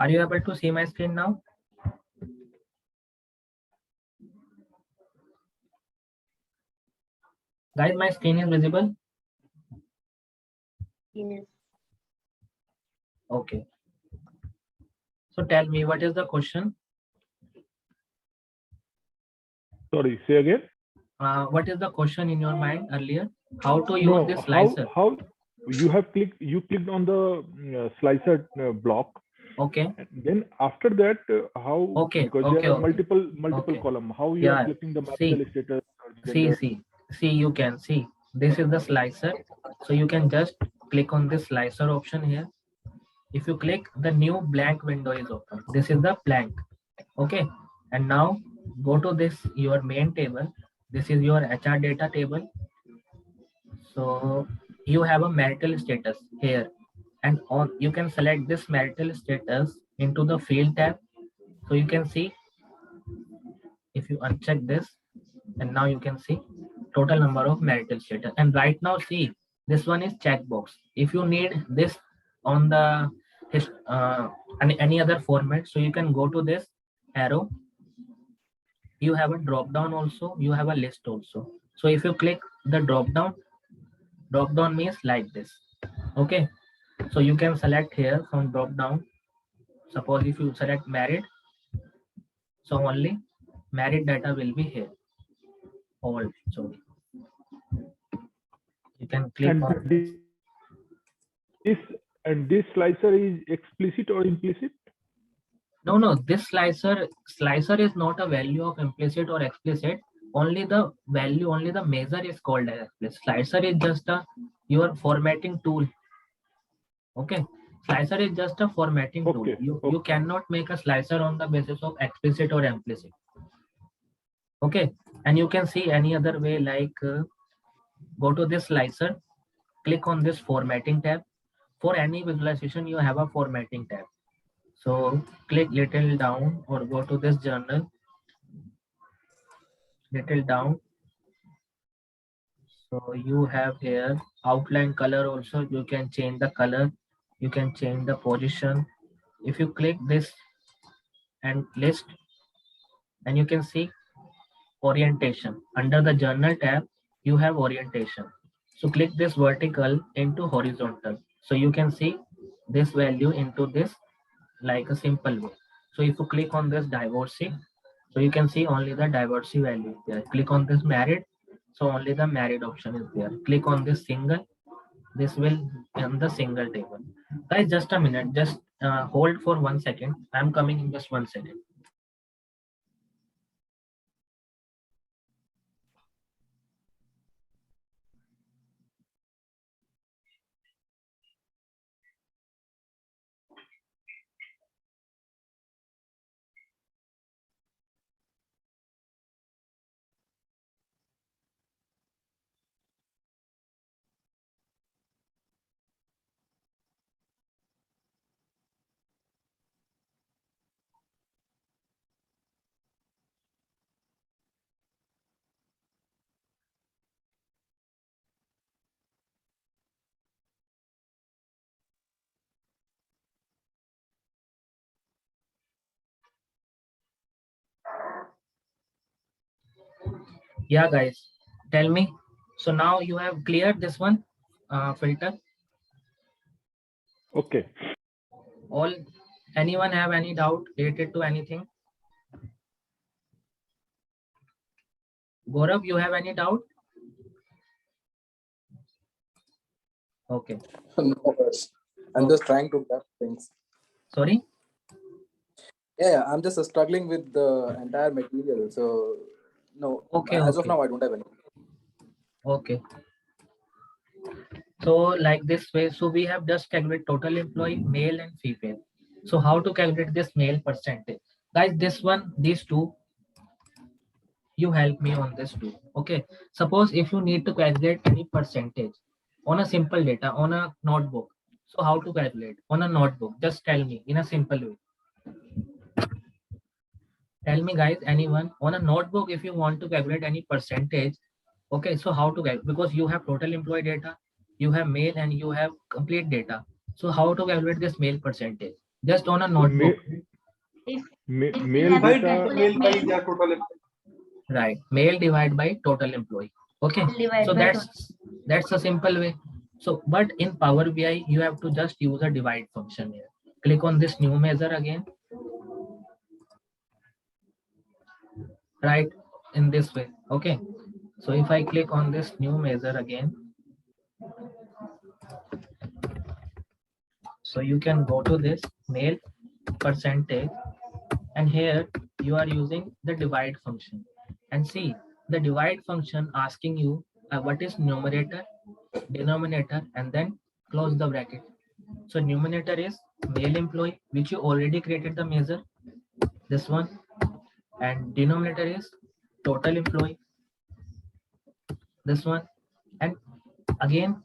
Are you able to see my screen now? Guys, my screen is visible? Yes. Okay. So tell me, what is the question? Sorry, say again. What is the question in your mind earlier? How to use No, this slicer? how you clicked on the slicer block. Okay. And then after that, how, Okay. because Okay. there are Okay. multiple Okay. column, how you are Yeah. selecting the See. marital status or See, gender? see, you can see this is the slicer. So you can just click on this slicer option here. If you click, the new blank window is open. This is the blank. Okay. And now go to this your main table. This is your HR data table. So you have a marital status here, and on you can select this marital status into the field tab. So you can see if you uncheck this, and now you can see total number of marital status. And right now, see, this one is checkbox. If you need this on the any other format, so you can go to this arrow. You have a drop down also, you have a list also. So if you click the drop down means like this. Okay, so you can select here from drop down. Suppose if you select married, so only married data will be here. All, sorry, you can click And on this and this slicer is explicit or implicit? no, this slicer is not a value of implicit or explicit. Only the value, only the measure is called as explicit. Slicer is just a your formatting tool. Okay, slicer is just a formatting tool. Okay. You cannot make a slicer on the basis of explicit or implicit. Okay, and you can see any other way, like go to this slicer, click on this formatting tab. For any visualization you have a formatting tab. So click little down or go to this journal, little down. So you have here outline color also. You can change the color, you can change the position. If you click this and list, and you can see orientation. Under the journal tab, you have orientation. So click this vertical into horizontal. So you can see this value into this like a simple way. So if you click on this divorcee, so you can see only the divorcee value there. Click on this married, so only the married option is there. Click on this single, this will in the single table. Guys, just a minute, just hold for 1 second. I'm coming in just 1 second. Yeah, guys, tell me. So now you have cleared this one filter. Okay. All, anyone have any doubt related to anything? Gaurav, you have any doubt? Okay. No, I'm just trying to grab things. Sorry. Yeah, I'm just struggling with the entire material. So, no, Okay. as of Okay. now, I don't have any. Okay. So like this way, so we have just calculated total employee, male and female. So how to calculate this male percentage? Guys, this one, these two, you help me on this too. Okay. Suppose if you need to calculate any percentage on a simple data on a notebook. So how to calculate on a notebook? Just tell me in a simple way. Tell me guys, anyone on a notebook, if you want to calculate any percentage. Okay, so how to calculate? Because you have total employee data, you have male and you have complete data. So how to calculate this male percentage? just on a So notebook. If male have data, male by their total Right, male divided by total employee. Okay, divide so by that's a simple way. So but in Power BI you have to just use a divide function here. Click on this new measure again, right, in this way. Okay, so if I click on this new measure again, so you can go to this male percentage, and here you are using the divide function, and see the divide function asking you what is numerator, denominator, and then close the bracket. So numerator is male employee, which you already created the measure, this one, and denominator is total employee, this one, and again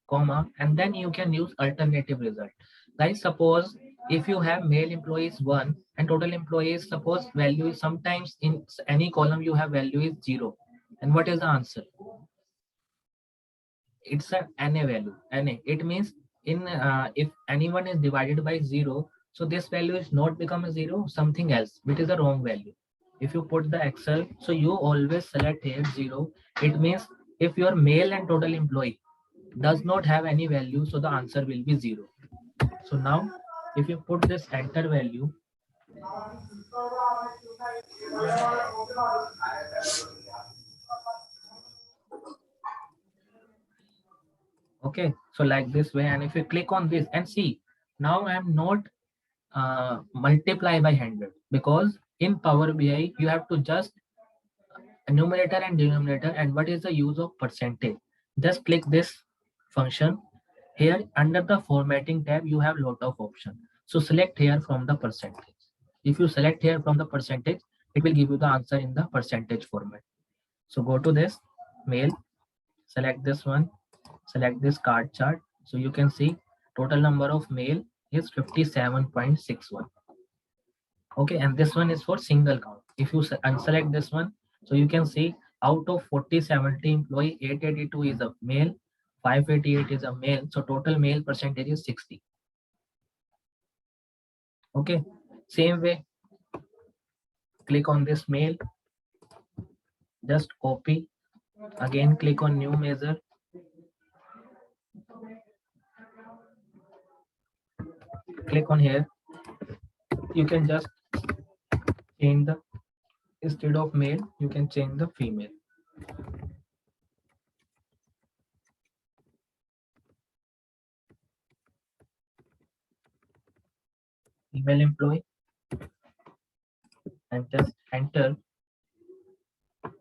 comma, and then you can use alternative result. Guys, suppose if you have male employees 1 and total employees, suppose value is sometimes in any column you have value is 0, and what is the answer? It's an NA value. NA, it means in if anyone is divided by 0, so this value is not become a 0, something else, which is a wrong value. If you put the Excel, so you always select here 0. It means if your male and total employee does not have any value, so the answer will be 0. So now if you put this enter value, okay, so like this way, and if you click on this and see, now I am not multiply by 100, because in Power BI you have to just numerator and denominator, and what is the use of percentage? Just click this function. Here under the formatting tab you have lot of options, so select here from the percentage. If you select here from the percentage, it will give you the answer in the percentage format. So go to this mail, select this one, select this card chart, so you can see total number of mail is 57.61. Okay, and this one is for single count. If you unselect this one, so you can see out of 4070 employee, 882 is a male, 588 is a male, so total male percentage is 60. Okay, same way, click on this male, just copy, again click on new measure, click on here, you can just change the, instead of male you can change the female. Female employee, and just enter. So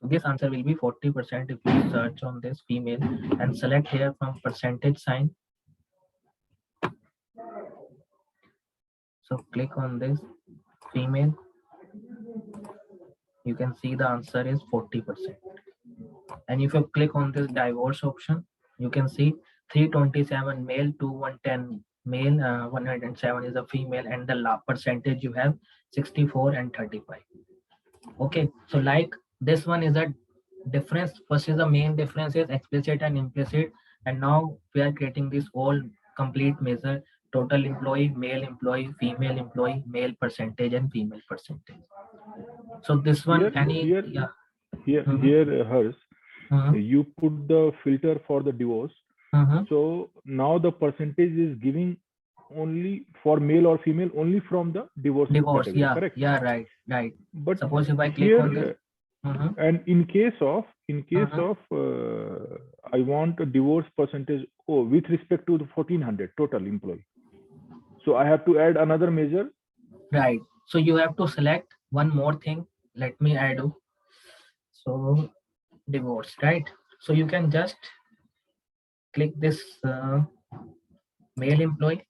this answer will be 40% if you search on this female and select here from percentage sign. So click on this female, you can see the answer is 40%. And if you click on this divorce option, you can see 327 male, 2110 male, 107 is a female, and the percentage you have 64 and 35. Okay, so like this one is a difference. First is the main difference is explicit and implicit, and now we are creating this all complete measure: total employee, male employee, female employee, male percentage, and female percentage. So this one, here, Mhm. here, Hers, Mhm. you put the filter for the divorce. Mhm. So now the percentage is giving only for male or female only from the divorce Divorce, category, yeah, correct? yeah, right. But Suppose if I click here, on this, Mhm. and in case of I want a divorce percentage with respect to the 1400 total employee, so I have to add another measure. Right. So you have to select one more thing. Let me add. So divorce, right? So you can just click this male employee,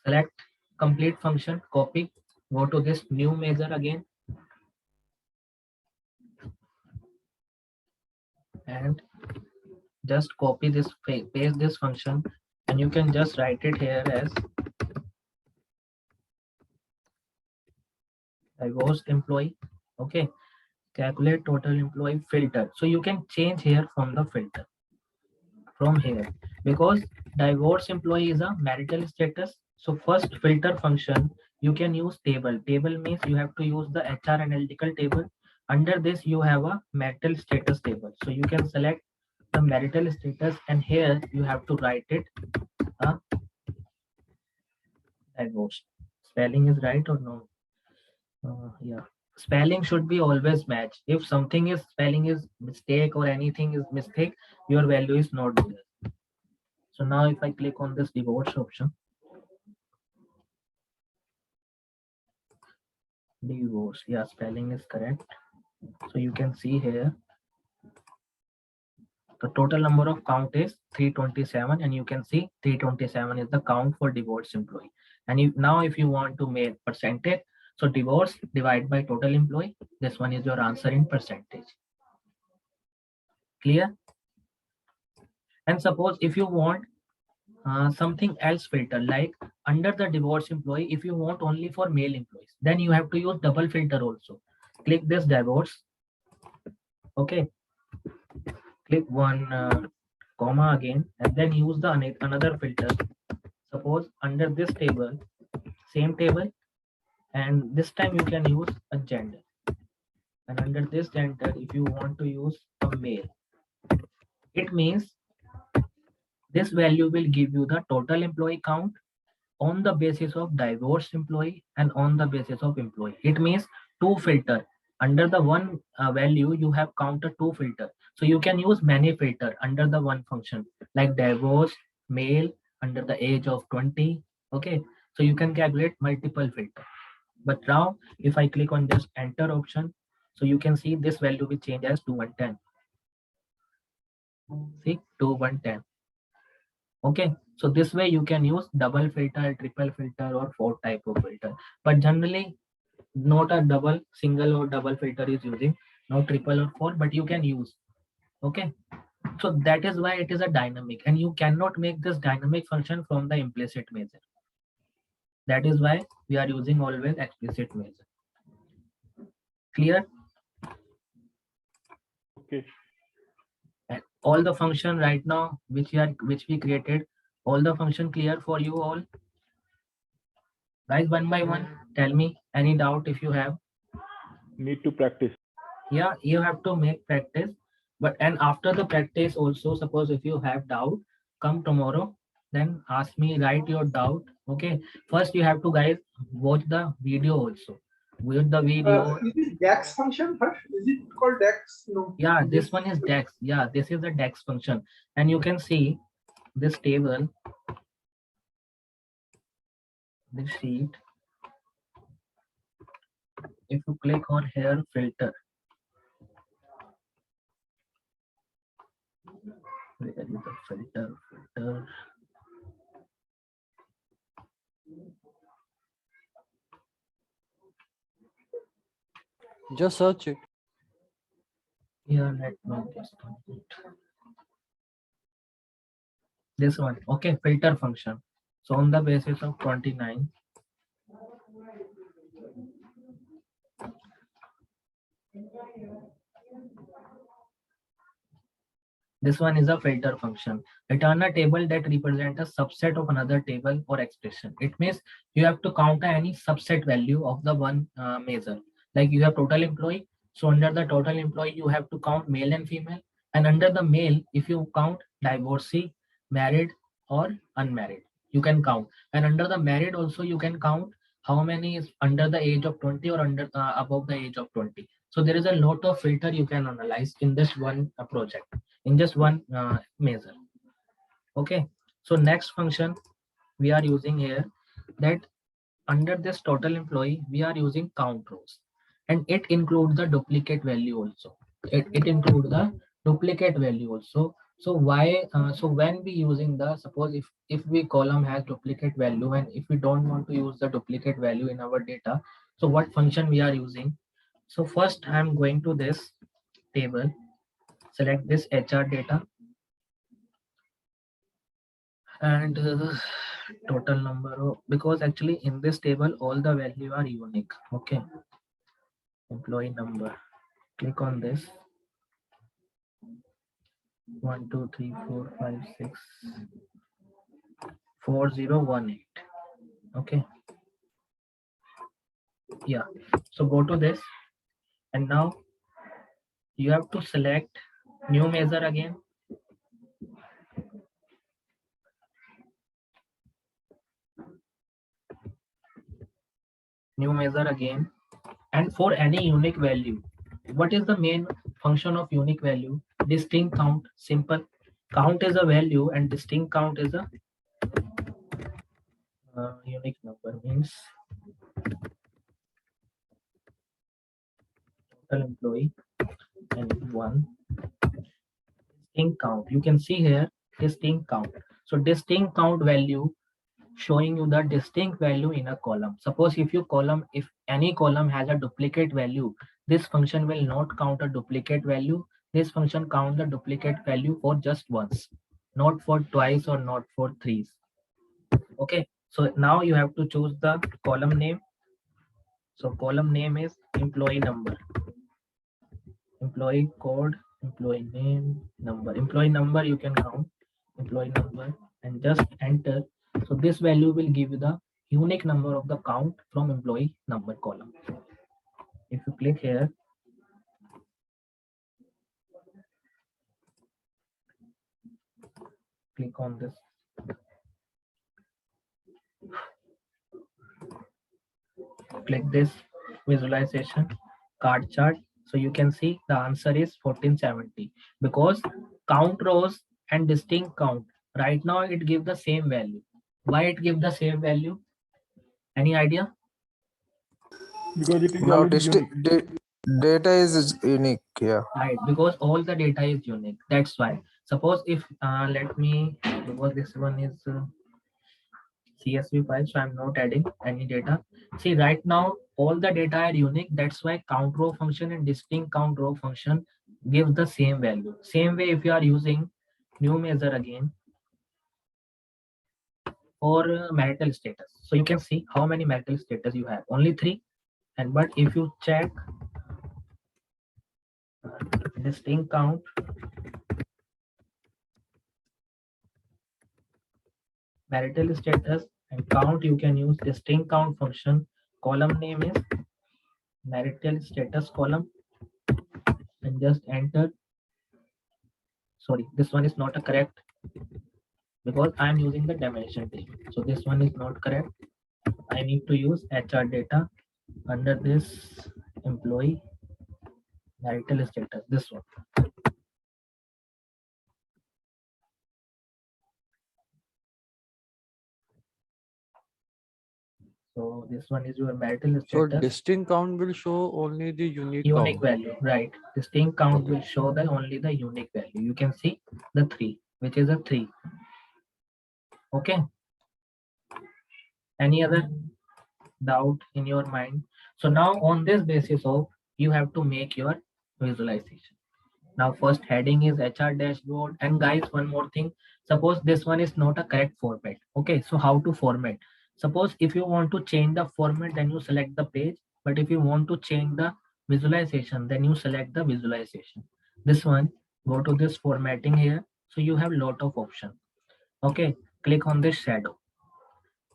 select complete function, copy, go to this new measure again, and just copy this, paste this function, and you can just write it here as divorced employee. Okay, calculate total employee filter. So you can change here from the filter. from here, because divorce employee is a marital status. So first filter function, you can use table. Table means you have to use the HR analytical table. Under this, you have a marital status table. So you can select the marital status, and here you have to write it divorce. Spelling is right or no? Yeah. Spelling should be always match. If something is spelling is mistake or anything is mistake, your value is not there. So now if I click on this divorce option, divorce, yeah, spelling is correct. So you can see here the total number of count is 327, and you can see 327 is the count for divorce employee. And now if you want to make percentage, so divorce divide by total employee, this one is your answer in percentage. Clear? And suppose if you want something else filter, like under the divorce employee, if you want only for male employees, then you have to use double filter also. Click this divorce. Okay, click one comma again, and then use the another filter. Suppose under this table, same table, and this time you can use a gender, and under this gender if you want to use a male, it means this value will give you the total employee count on the basis of divorced employee and on the basis of employee. It means two filter. Under the one value, you have counted two filter. So you can use many filter under the one function, like divorce, male, under the age of 20. Okay, so you can calculate multiple filter. But now, if I click on just enter option, so you can see this value will change as 2110. See, 2110. Okay, so this way you can use double filter, triple filter, or four type of filter. But generally, not a double, single or double filter is using, not triple or four, but you can use. Okay, so that is why it is a dynamic, and you cannot make this dynamic function from the implicit measure. That is why we are using always explicit measure. Clear? Okay. And all the function right now which we created, all the function clear for you all? Guys, one by one, tell me any doubt if you have. Need to practice. Yeah, you have to make practice, but and after the practice also, suppose if you have doubt, come tomorrow, then ask me, write your doubt. Okay, first you have to guys watch the video also. Watch the video. Is it DAX function? Harsh? Is it called DAX? No. Yeah, this one is DAX. Yeah, this is the DAX function, and you can see this table, this sheet. If you click on here filter, where is the filter? Just search it. Yeah, let me just complete. This one, okay, filter function. So on the basis of 29, this one is a filter function. Return a table that represents a subset of another table or expression. It means you have to count any subset value of the one measure. Like you have total employee. So under the total employee, you have to count male and female. And under the male, if you count divorcee, married or unmarried, you can count. And under the married also, you can count how many is under the age of 20 or under above the age of 20. So there is a lot of filter you can analyze in this one project, in just one measure. Okay, so next function we are using here, that under this total employee we are using count rows, and it includes the duplicate value also. It includes the duplicate value also. So why so when we using the, suppose if we column has duplicate value, and if we don't want to use the duplicate value in our data, so what function we are using? So first I'm going to this table, select this HR data, and total number of, because actually in this table all the value are unique. Okay, employee number, click on this, 1 2 3 4 5 6 4018. Okay, yeah. So go to this, and now you have to select new measure again. New measure again, and for any unique value, what is the main function of unique value? Distinct count. Simple. Count is a value and distinct count is a unique number, means total employee and one distinct count. You can see here distinct count. So distinct count value showing you the distinct value in a column. Suppose if any column has a duplicate value, this function will not count a duplicate value. This function count the duplicate value for just once, not for twice or not for threes. Okay, so now you have to choose the column name. So column name is employee number, employee code, employee name, number. Employee number you can count, employee number, and just enter. So this value will give you the unique number of the count from employee number column. If you click here, click on this, click this visualization card chart. So you can see the answer is 1470 because count rows and distinct count. Right now it gives the same value. Why it gives the same value? Any idea? Because it is Now already unique. data is unique. Yeah. Right, because all the data is unique. That's why. Suppose if let me, because this one is CSV file, so I'm not adding any data. See, right now all the data are unique. That's why count row function and distinct count row function gives the same value. Same way, if you are using new measure again for marital status, so you can see how many marital status you have. Only 3. And but if you check distinct count, marital status and count, you can use distinct count function. Column name is marital status column, and just enter. Sorry, this one is not a correct because I am using the dimension table. So this one is not correct. I need to use HR data under this employee marital status. This one. So this one is your marital So status. distinct count will show only the unique Unique count. value, right? Distinct count will show the only the unique value. You can see the 3, which is a 3. Okay. Any other doubt in your mind? So now on this basis of you have to make your visualization. Now first heading is HR dashboard, and guys, one more thing. Suppose this one is not a correct format. Okay, so how to format? Suppose if you want to change the format, then you select the page. But if you want to change the visualization, then you select the visualization. This one, go to this formatting here. So you have lot of options. Okay, click on this shadow.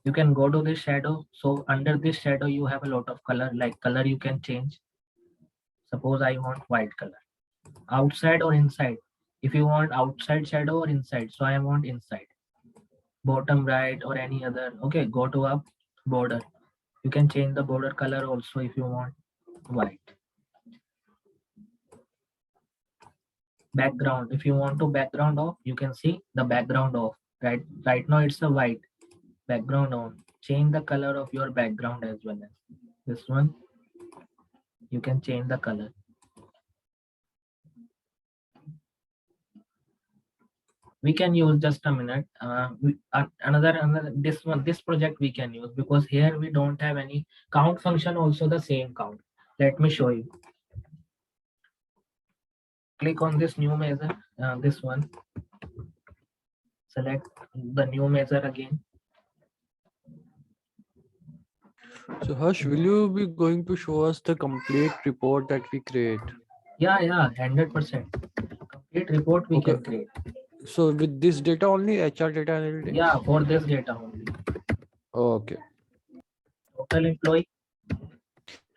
You can go to this shadow. So under this shadow, you have a lot of color, like color you can change. Suppose I want white color. Outside or inside. If you want outside shadow or inside, so I want inside. Bottom right or any other. Okay, go to up border. You can change the border color also if you want white. Background, if you want to background off, you can see the background off. Right now it's a white. Background on. Change the color of your background as well as this one. You can change the color. We can use just a minute. Another this project we can use because here we don't have any count function, also the same count. Let me show you. Click on this new measure, this one. Select the new measure again. So Harsh, will you be going to show us the complete report that we create? Yeah, 100%. Complete report we Okay. can create. So with this data only, HR data analytics? Yeah, for this data only. Okay. Total employee.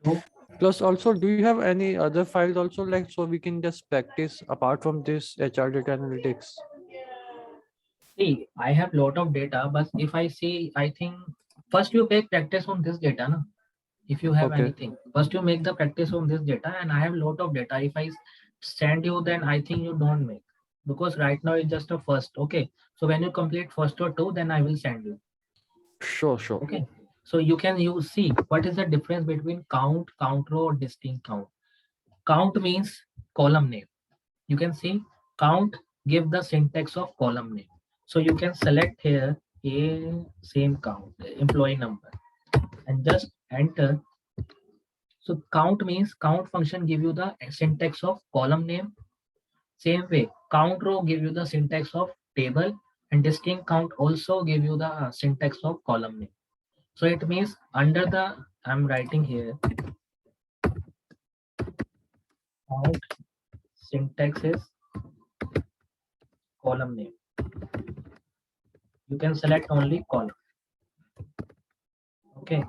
Two. Plus also, do you have any other files also, like, so we can just practice apart from this HR data analytics? See, I have lot of data, but if I see, I think first you make practice on this data, no? If you have Okay. anything, first you make the practice on this data, and I have lot of data. If I send you, then I think you don't make, because right now it's just a first. Okay, so when you complete first or two, then I will send you. Sure, sure. Okay, so you can use, see what is the difference between count, count row, or distinct count. Count means column name. You can see count give the syntax of column name. So you can select here a same count employee number and just enter. So count means count function give you the syntax of column name. Same way count row give you the syntax of table, and distinct count also give you the syntax of column name. So it means under the, I'm writing here, count syntax is column name. You can select only column. Okay.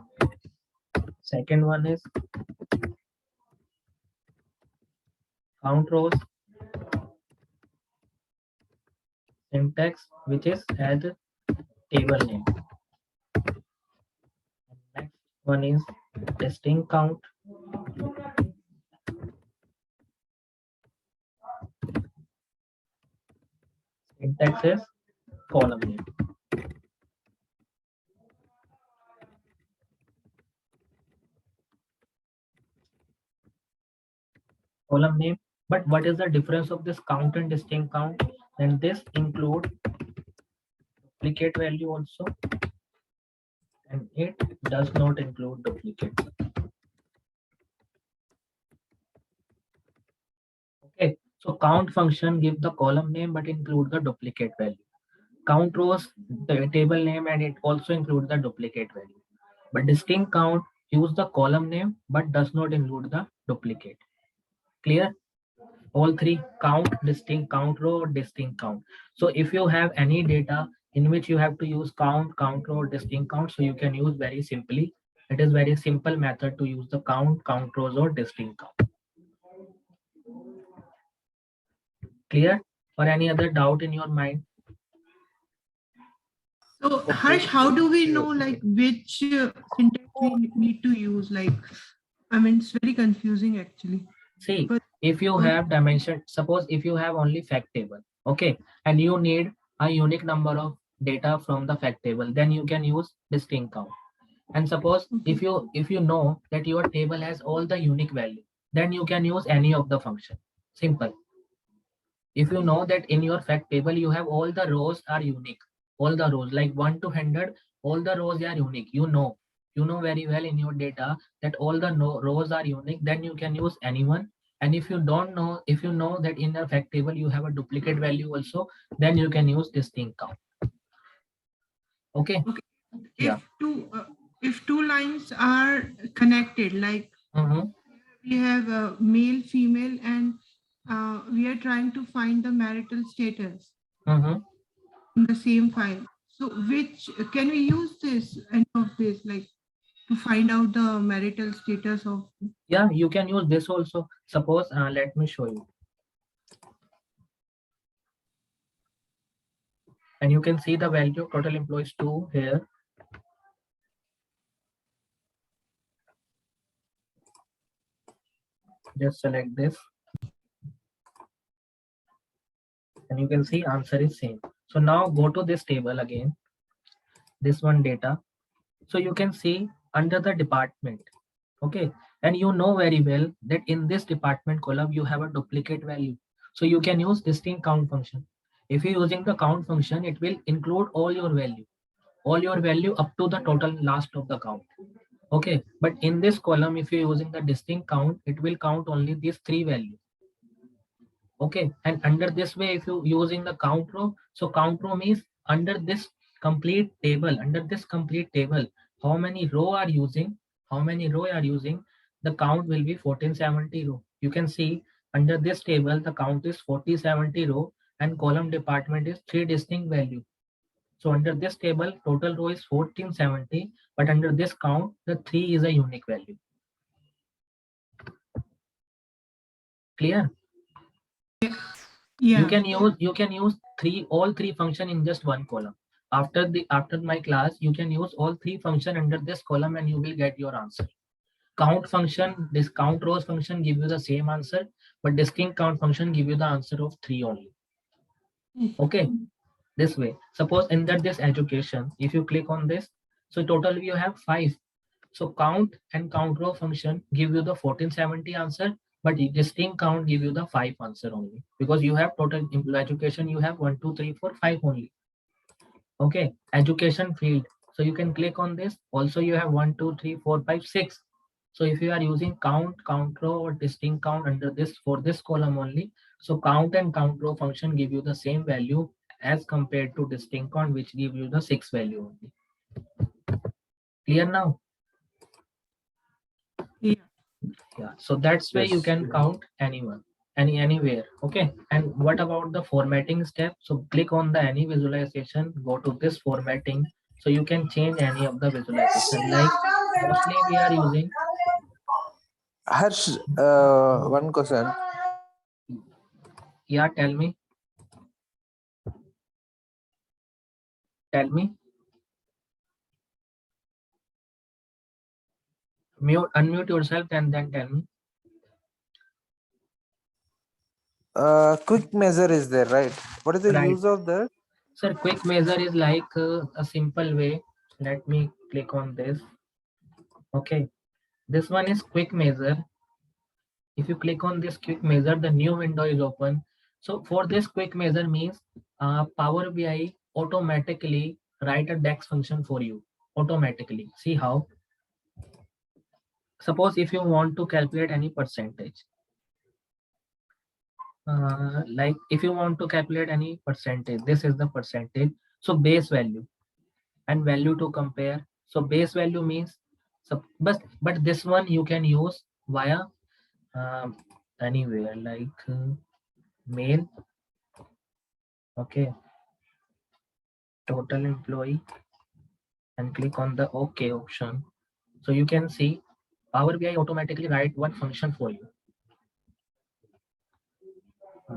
Second one is count rows syntax, which is add table name. Next one is distinct count. Syntax is column name. Column name. But what is the difference of this count and distinct count? And this include duplicate value also, and it does not include duplicate. Okay, so count function give the column name but include the duplicate value. Count rows the table name and it also include the duplicate value. But distinct count use the column name but does not include the duplicate. Clear? All three: count, distinct count row, distinct count. So if you have any data in which you have to use count, count row, distinct count, so you can use very simply. It is very simple method to use the count, count rows, or distinct count. Clear? Or any other doubt in your mind? So Harsh, how do we know like which syntax we need to use? Like, I mean, it's very confusing actually. See, But- if you have dimension, suppose if you have only fact table, okay, and you need a unique number of data from the fact table, then you can use distinct count. And suppose if you know that your table has all the unique value, then you can use any of the function. Simple. If you know that in your fact table you have all the rows are unique, all the rows like 1 to 100, all the rows are unique. You know very well in your data that all the rows are unique, then you can use anyone. And if you don't know, if you know that in the fact table you have a duplicate value also, then you can use distinct count. Okay. Yeah. If two lines are connected, like we have a male, female, and we are trying to find the marital status in the same file. So which can we use this any of this like to find out the marital status of? Yeah, you can use this also. Suppose let me show you. And you can see the value of total employees 2 here. Just select this. And you can see answer is same. So now go to this table again. This one data. So you can see under the department. Okay. And you know very well that in this department column, you have a duplicate value. So you can use distinct count function. If you're using the count function, it will include all your value up to the total last of the count. Okay, but in this column, if you're using the distinct count, it will count only these 3 values. Okay, and under this way, if you're using the count row, so count row means under this complete table, how many row are using, the count will be 1470 row. You can see Under this table, the count is 4070 row and column department is 3 distinct value. So under this table, total row is 1470, but under this count, the 3 is a unique value. Clear? Yeah. You can use all three function in just one column. After my class, you can use all three function under this column and you will get your answer. Count function, this count rows function give you the same answer, but distinct count function give you the answer of 3 only. Okay, this way. Suppose enter this education. If you click on this, so total you have 5. So count and count row function give you the 1470 answer, but distinct count give you the 5 answer only, because you have total education, you have 1, 2, 3, 4, 5 only. Okay, education field. So you can click on this. Also you have 1, 2, 3, 4, 5, 6. So if you are using count row or distinct count under this for this column only, so count and count row function give you the same value as compared to distinct count, which give you the 6 value only. Clear now? Yeah, so that's why you can count anyone, anywhere. Okay, and what about the formatting step? So click on the any visualization, go to this formatting, so you can change any of the visualization. Like mostly we are using. Harsh, one question. Yeah, tell me. Unmute yourself and then tell me. Quick measure is there, right? What is the use of that? Sir, quick measure is like a simple way. Let me click on this. Okay, this one is quick measure. If you click on this quick measure, the new window is open. So for this quick measure means Power BI automatically write a DAX function for you automatically. See how? Suppose if you want to calculate any percentage, like if you want to calculate any percentage, this is the percentage. So base value and value to compare. So base value means, but this one you can use via anywhere, like mail. Okay, total employee, and click on the OK option. So you can see Power BI automatically write one function for you.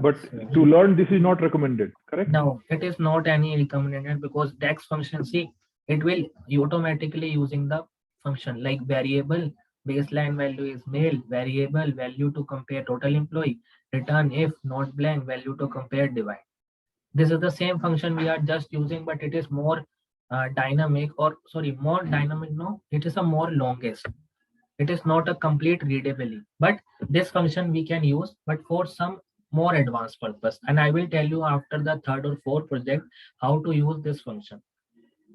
But to learn, this is not recommended, correct? No, it is not any recommended, because DAX function, see, it will automatically using the function like variable, baseline value is mail, variable, value to compare total employee, return if not blank, value to compare divide. This is the same function we are just using, but it is more dynamic, or sorry, more dynamic. No, it is a more longest. It is not a complete readability, but this function we can use, but for some more advanced purpose. And I will tell you after the 3rd or 4th project how to use this function.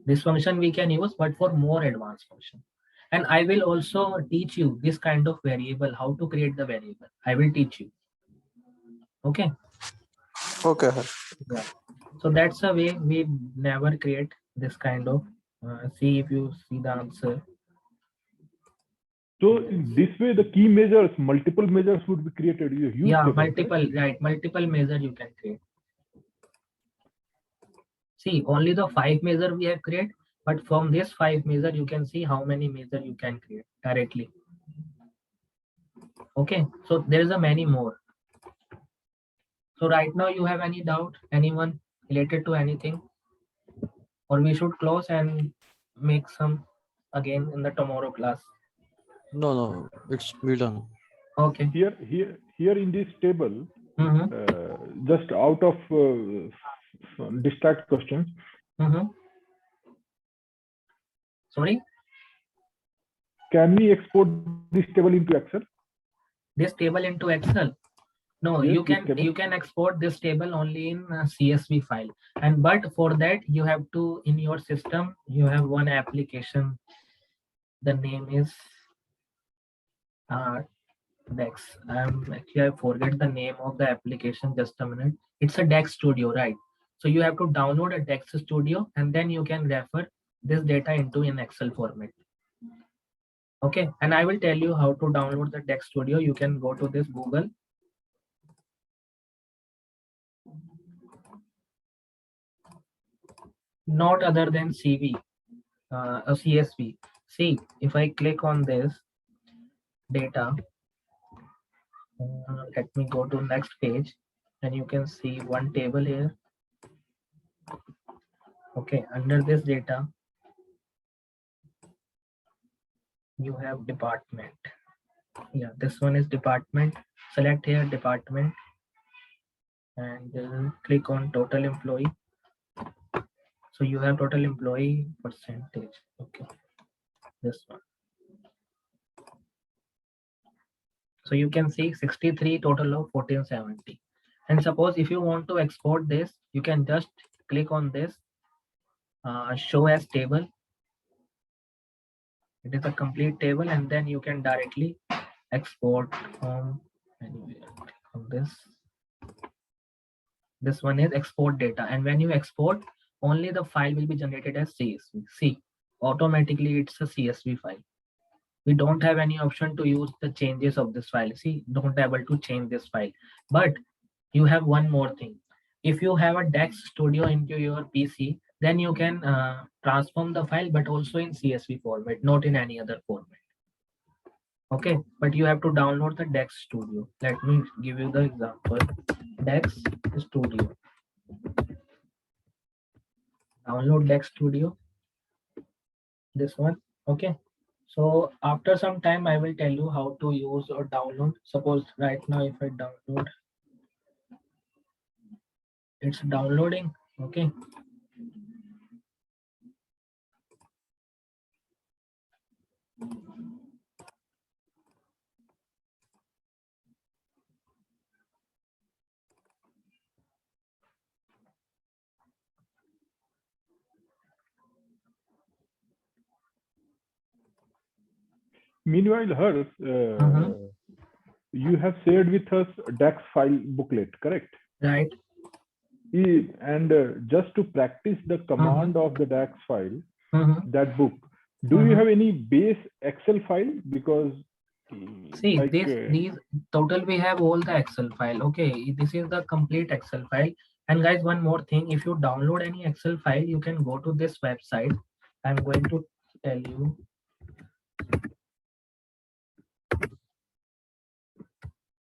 This function we can use, but for more advanced function. And I will also teach you this kind of variable, how to create the variable. I will teach you. Okay. Okay. Yeah. So that's a way we never create this kind of. See if you see the answer. So in this way, the key measures, multiple measures would be created. Yeah, multiple, right? Multiple measure you can create. See, only the 5 measure we have created, but from this 5 measure, you can see how many measure you can create directly. Okay, so there is a many more. So right now you have any doubt, anyone related to anything, or we should close and make some again in the tomorrow class? No, it's be done. Okay. Here in this table, just out of distract questions. Sorry? Can we export this table into Excel? This table into Excel? No, yes, you can export this table only in a CSV file. And but for that you have to, in your system, you have one application. The name is DAX. Actually I forget the name of the application. Just a minute. It's a DAX Studio, right? So you have to download a DAX Studio and then you can refer this data into in Excel format. Okay, and I will tell you how to download the DAX Studio. You can go to this Google not other than CV or CSV. See, if I click on this data, let me go to next page, and you can see one table here. Okay, under this data, you have department. Yeah, this one is department. Select here department and click on total employee. So you have total employee percentage. Okay, this one. So you can see 63 total of 1470. And suppose if you want to export this, you can just click on this show as table. It is a complete table, and then you can directly export from anywhere. From this one is export data, and when you export, only the file will be generated as CSV. See, automatically it's a CSV file. We don't have any option to use the changes of this file. See, don't able to change this file. But you have one more thing. If you have a Dex Studio into your PC, then you can transform the file, but also in CSV format, not in any other format. Okay, but you have to download the Dex Studio. Let me give you the example. Dex Studio. Download Dex Studio. This one. Okay. So after some time, I will tell you how to use or download. Suppose right now, if I download, it's downloading. Okay. Meanwhile, Harsh, you have shared with us DAX file booklet, correct? Right. And just to practice the command of the DAX file, that book, do you have any base Excel file? Because see, like, these total, we have all the Excel file. Okay, this is the complete Excel file. And guys, one more thing, if you download any Excel file, you can go to this website. I'm going to tell you.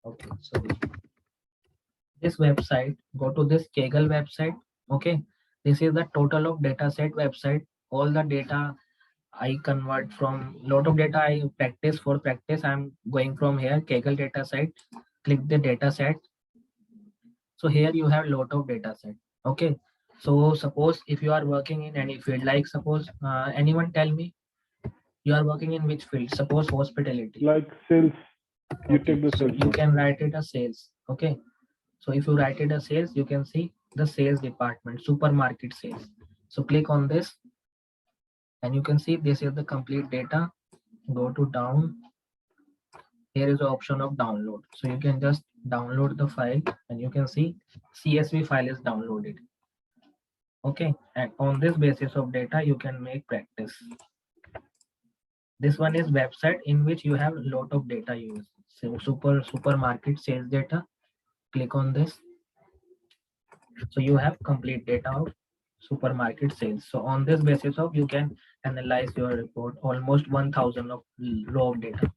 Okay, sorry. This website, go to this Kaggle website. Okay, this is the total of data set website. All the data I convert from lot of data I practice for practice. I'm going from here, Kaggle data set, click the data set. So here you have lot of data set. Okay, so suppose if you are working in any field, like suppose anyone tell me you are working in which field? Suppose hospitality. Like sales. You Okay, take the so sales. you can write it as sales. Okay, so if you write it as sales, you can see the sales department, supermarket sales. So click on this, and you can see this is the complete data. Go to down. Here is the option of download. So you can just download the file, and you can see CSV file is downloaded. Okay, and on this basis of data, you can make practice. This one is website in which you have a lot of data used. So supermarket sales data. Click on this. So you have complete data of supermarket sales. So on this basis of, you can analyze your report, almost 1000 of raw data.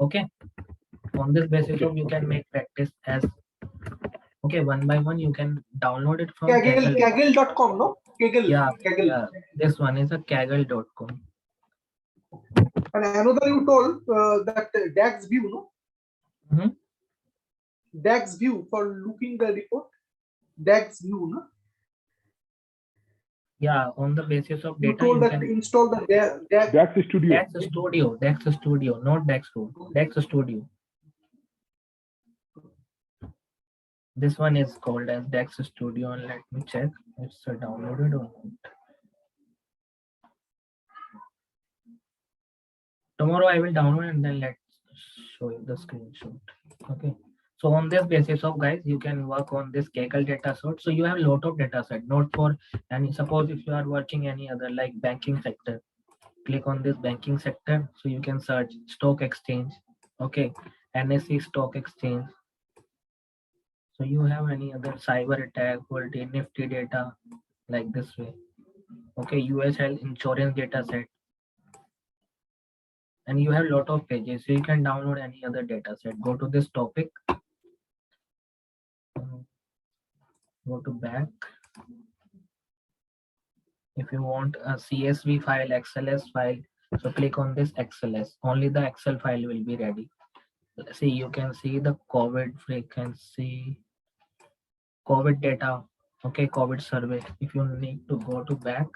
Okay, on this basis of, you can make practice as, okay, one by one you can download it from Kaggle.com, no? Kaggle. Yeah, Kaggle. yeah, this one is a Kaggle.com. And another you told that DAX view, no? DAX view for looking the report. DAX view, no? Yeah, on the basis of data, you told that can install the DAX. DAX Studio. DAX Studio, not DAX Tool. DAX Studio. This one is called as DAX Studio, and let me check it's downloaded or not. Tomorrow I will download and then let's show you the screenshot. Okay. So on this basis of, guys, you can work on this Kaggle data set. So you have a lot of data set, not for any. Suppose if you are working any other like banking sector, click on this banking sector. So you can search stock exchange. Okay, NSE stock exchange. So you have any other cyber attack or Nifty data. like this way. Okay, US Health Insurance data set. And you have a lot of pages, so you can download any other data set. Go to this topic, go to back. If you want a CSV file, XLS file, so click on this XLS. Only the Excel file will be ready. See, you can see the COVID frequency, COVID data, okay, COVID survey. If you need to go to back,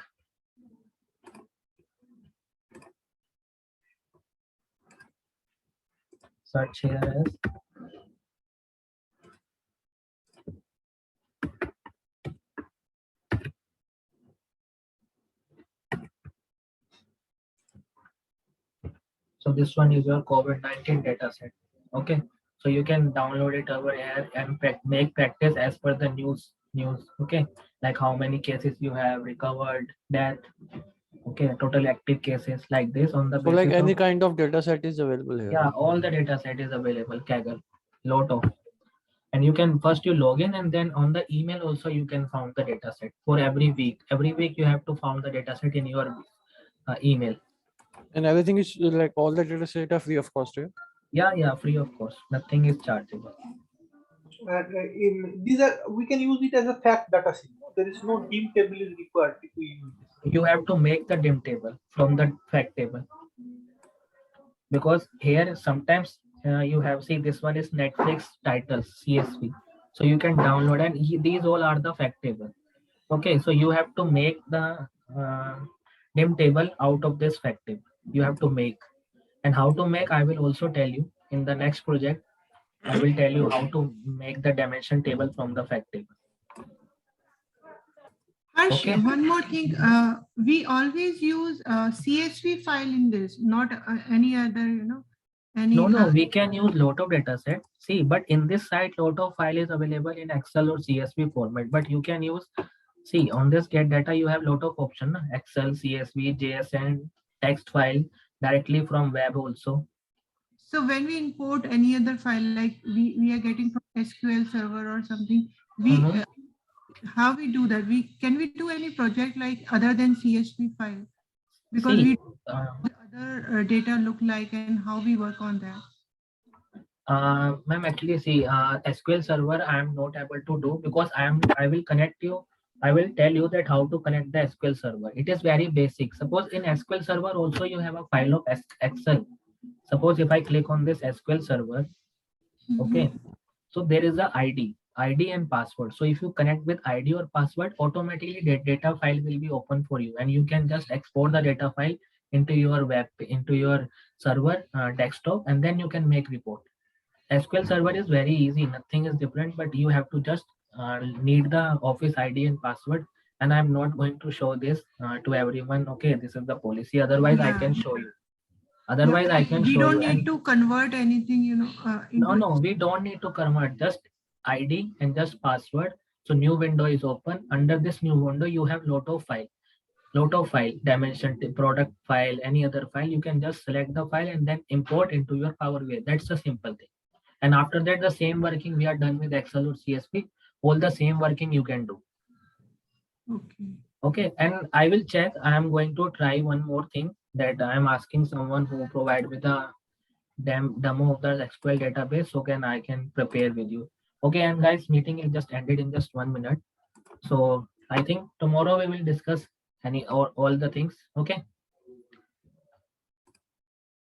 search here as so this one is your COVID-19 data set. Okay, so you can download it over here and make practice as per the news. Okay, like how many cases you have recovered, death. Okay, total active cases, like this on the So like basis any of, kind of data set is available here. yeah, all the data set is available. Kaggle, lot of, and you can first you log in, and then on the email also you can found the data set for every week. Every week you have to found the data set in your email. And everything is like all the data set are free of cost, yeah? Yeah, free of course. Nothing is chargeable. In these are, we can use it as a fact data set. There is no dim table is required if we use this. You have to make the dim table from the fact table, because here sometimes you have, see, this one is Netflix titles CSV, so you can download, and these all are the fact table. Okay, so you have to make the dim table out of this fact table. You have to make, and how to make I will also tell you in the next project. I will tell you how to make the dimension table from the fact table. Harsh, Okay. one more thing. We always use CSV file in this, not any other, No, we can use lot of data set. See, but in this site, lot of file is available in Excel or CSV format, but you can use, see, on this get data, you have lot of option, Excel, CSV, JSN, text file, directly from web also. So when we import any other file, like we are getting from SQL server or something, we how we do that? Can we do any project like other than CSV file? Because see, other data look like and how we work on that. Ma'am, actually, see, SQL server I am not able to do, because I will connect you. I will tell you that how to connect the SQL server. It is very basic. Suppose in SQL server also you have a file of Excel. Suppose if I click on this SQL server, okay, so there is a ID and password. So if you connect with ID or password, automatically the data file will be open for you, and you can just export the data file into your web, into your server desktop, and then you can make report. SQL server is very easy, nothing is different, but you have to just need the office ID and password. And I'm not going to show this to everyone. Okay, this is the policy. Otherwise, I can show you. Otherwise, I can show you. We don't need to convert anything, No, we don't need to convert. Just ID and just password. So new window is open. Under this new window, you have lot of file, dimension, product file, any other file. You can just select the file and then import into your Power BI. That's a simple thing. And after that, the same working we are done with Excel or CSV, all the same working you can do. Okay, and I will check. I am going to try one more thing, that I am asking someone who provide with a demo of the SQL database, so I can prepare with you. Okay, and guys, meeting is just ended in just 1 minute. So I think tomorrow we will discuss all the things. Okay.